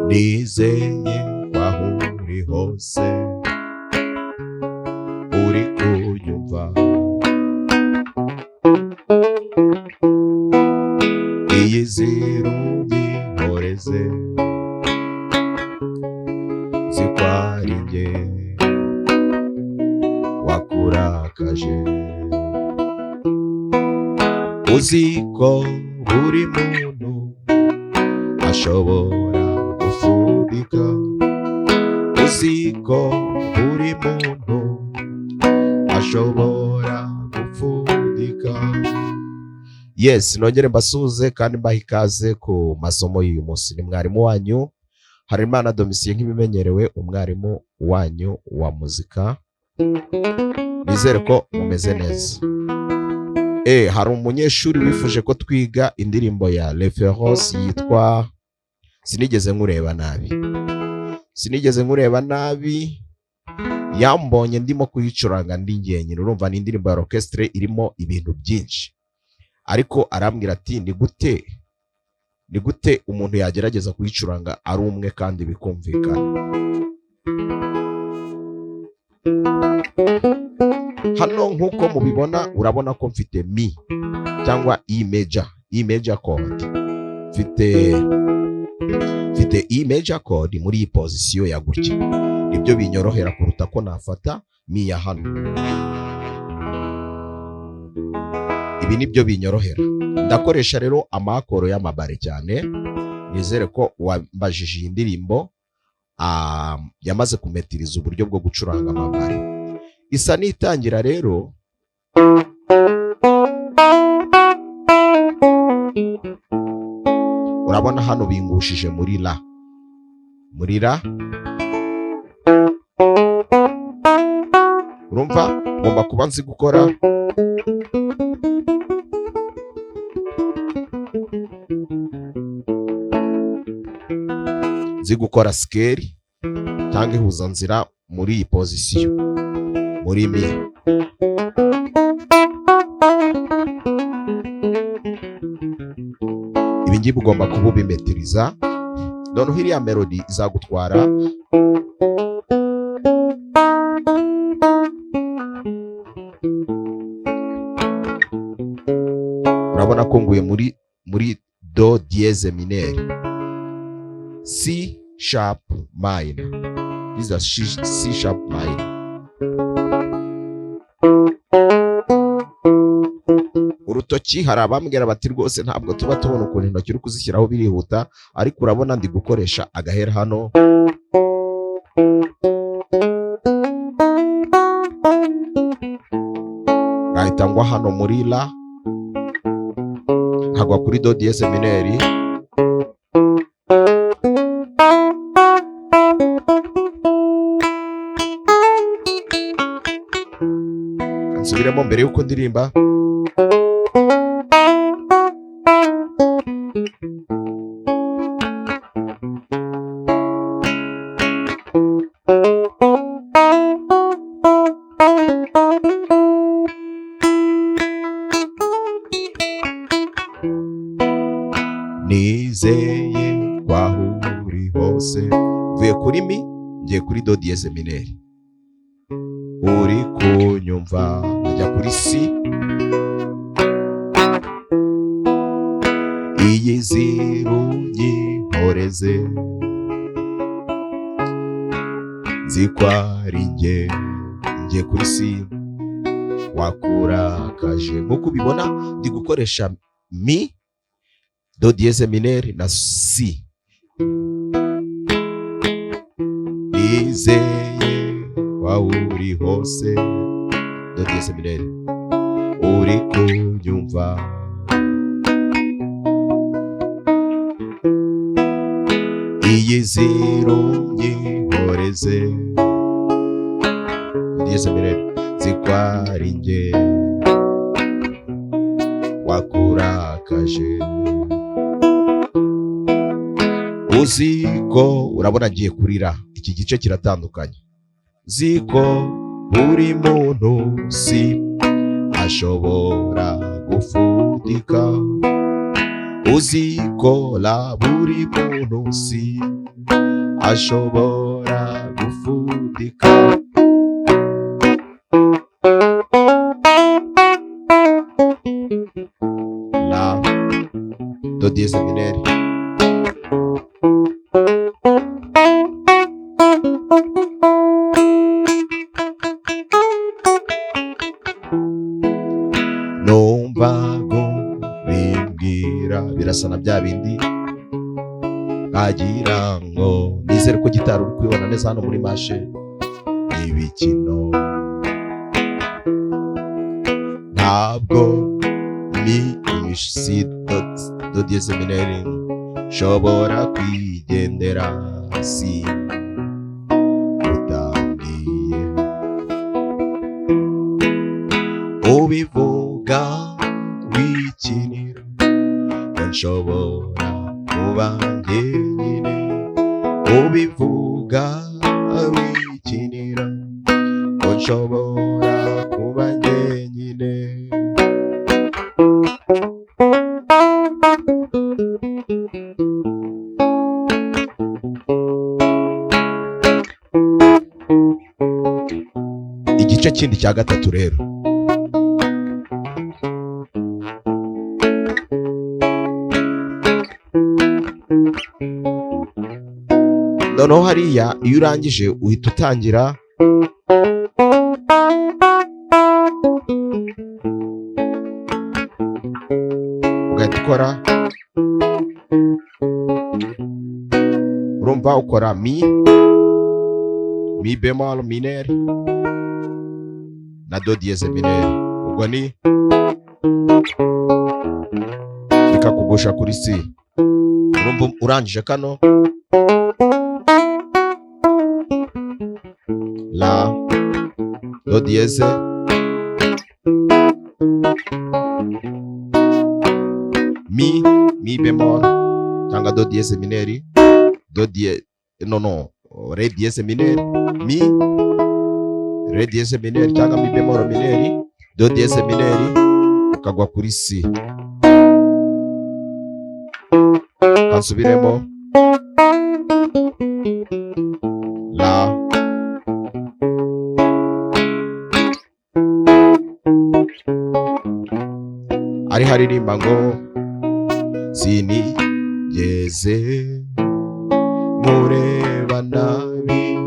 nizeye aho uri hose uri kunyumva. Iyizire unyihoreze zikwari njye wakurakaje. Uziko buri muntu ashobora gufudika, uziko buri muntu ashobora gufudika. Yes, nongere mbasuze kandi mbaha ikaze ku masomo y'uyu munsi. Ni mwarimu wanyu Harerimana Domitien nk'ibimenyerewe, umwarimu wanyu wa muzika. Nizere ko mumeze neza. Hari umunyeshuri wifuje ko twiga indirimbo ya Reference yitwa Sinigeze nkureba nabi. Sinigeze nkureba nabi, yambonye ndimo kuyicuranga ndi njyenyine. Urumva ni indirimbo ya orchestre irimo ibintu byinshi, ariko arambwira ati ni gute umuntu yagerageza kuyicuranga ari umwe kandi bikumvikana. Hano nkuko mubibona, urabona ko mfite mi cyangwa E major chord. Mfite E major chord muri iyi position ya gutya. Ibyo binyorohera kuruta ko nafata mi ya hano. Ibi nibyo binyorohera. Ndakoresha rero amakoro y'amabare cyane. Nizere ko wambajije iyi ndirimbo yamaze kumetiriza uburyo bwo gucuranga amabare. Isa nitangira rero, urabona hano bingushije muri la. Urumva ngomba kuba nzi gukora scale cyangwa ihuzanzira muri iyi position, muri mi. Ibi ngibi ugomba kuba ubimetiriza. Noneho iriya melody izagutwara urabona ko nguye muri do dièse mineur, C sharp minor. This is C sharp minor. Urutoki hari abambwira bati rwose ntabwo tuba tubona ukuntu intoki uri kuzishyiraho birihuta, ariko urabona ndi gukoresha agahera hano. Ngahita ngwa hano muri la, nkagwa kuri do dièse mineur, nsubiremo mbere yuko ndirimba. Nizeye aho uri hose, mvuye kuri mi ngiye kuri do dièse mineur, uri kunyumva najya kuri C. Iyizire unyihoreze zikwari njye kuri C wakurakaje. Nkuko ubibona ndi gukoresha mi, do dièse mineur na C. Nizeye aho uri hose, do dièse mineur, uri kunyumva. Iyizire unyihoreze, do dièse mineur, zikwari njye wakurakaje. Uziko, urabona ngiye kurira, iki gice kiratandukanye. Ziko buri muntu si ashobora gufudika, uziko la buri muntu si ashobora gufudika. La do dieze mineri. Numva bimbwira birasa na bya bindi nkagira ngo nizere ko gitari uri kubibona neza hano muri mashe ibikino. Ntabwo mi si do dieze mineri nshobora kwigendera si utambwiye ubivuga wikinira nshobora kuba njyenyine. Ubivuga wikinira nshobora kuba njyenyine. Igice kindi cya gatatu rero. Noneho hariya iyo urangije uhita utangira ugahita ukora, urumva ukora mi bemol mineri na do dieze mineri, ubwo ni bikakugusha kuri si. Urumva urangije kano la do dieze mi bemol cyangwa do dieze mineri, do dieze re dieze mineri, mi re dieze mineri cyangwa mi bemol mineri, do dieze mineri ukagwa kuri si. Kansubiremo la ari haririmba ngo sinigeze nkureba nabi,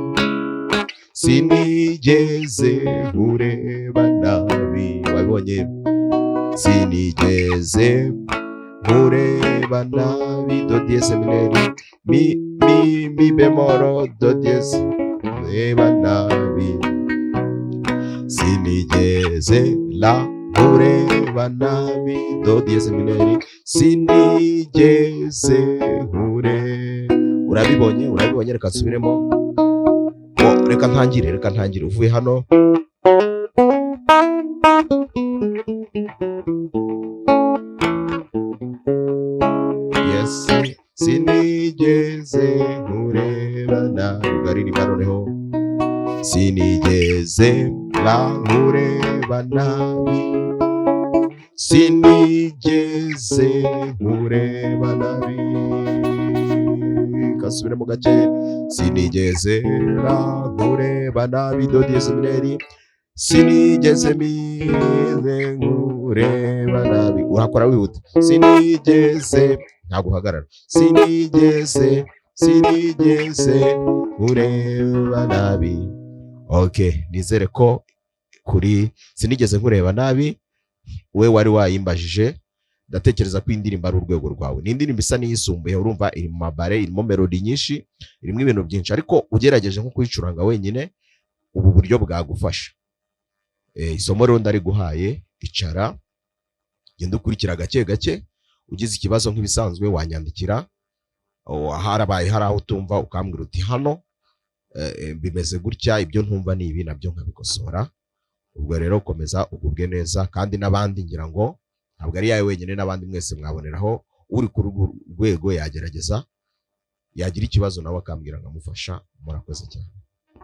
sinigeze nkureba nabi. Wabibonye? Sinigeze nkureba nabi do dieze mineri mi bemol do dieze nkureba nabi. Sinigeze la nkureba nabi do dieze mineri sinigeze urabibonye reka nsubiremo. Reka ntangire uvuye hano. Yes, sinigeze nkureba nabi. Ugaririmba noneho sinigeze la nkureba nabi, sinigeze nkureba nabi. Kasubiremo gake. Sinigeze la nkureba nabi do dieze mineri, sinigeze nkureba nabi. Urakora wihuta. Sinigeze, ntabwo uhagarara. Sinigeze nkureba nabi. Okay, nizere ko kuri sinigeze nkureba nabi we wari wayimbajije. Ndatekereza ko indirimbo ari urwego rwawe. Ni indirimbo isa n'iyisumbuye, urumva iri mu mabare, irimo melody nyinshi, irimo ibintu byinshi, ariko ugerageje nko kuyicuranga wenyine ubu buryo bwagufasha. Isomo rero ndari guhaye, icara genda ukurikira gake gake. Ugize ikibazo nk'ibisanzwe wanyandikira, harabaye hari aho utumva ukambwira uti hano bimeze gutya, ibyo ntumva ni ibi nabyo nkabikosora. Ubwo rero komeza ugubwe neza, kandi n'abandi ngira ngo ntabwo ari yawe wenyine, n'abandi mwese mwaboneraho. Uri ku rwego yagerageza, yagira ikibazo nawe akambwira nkamufasha. Murakoze cyane.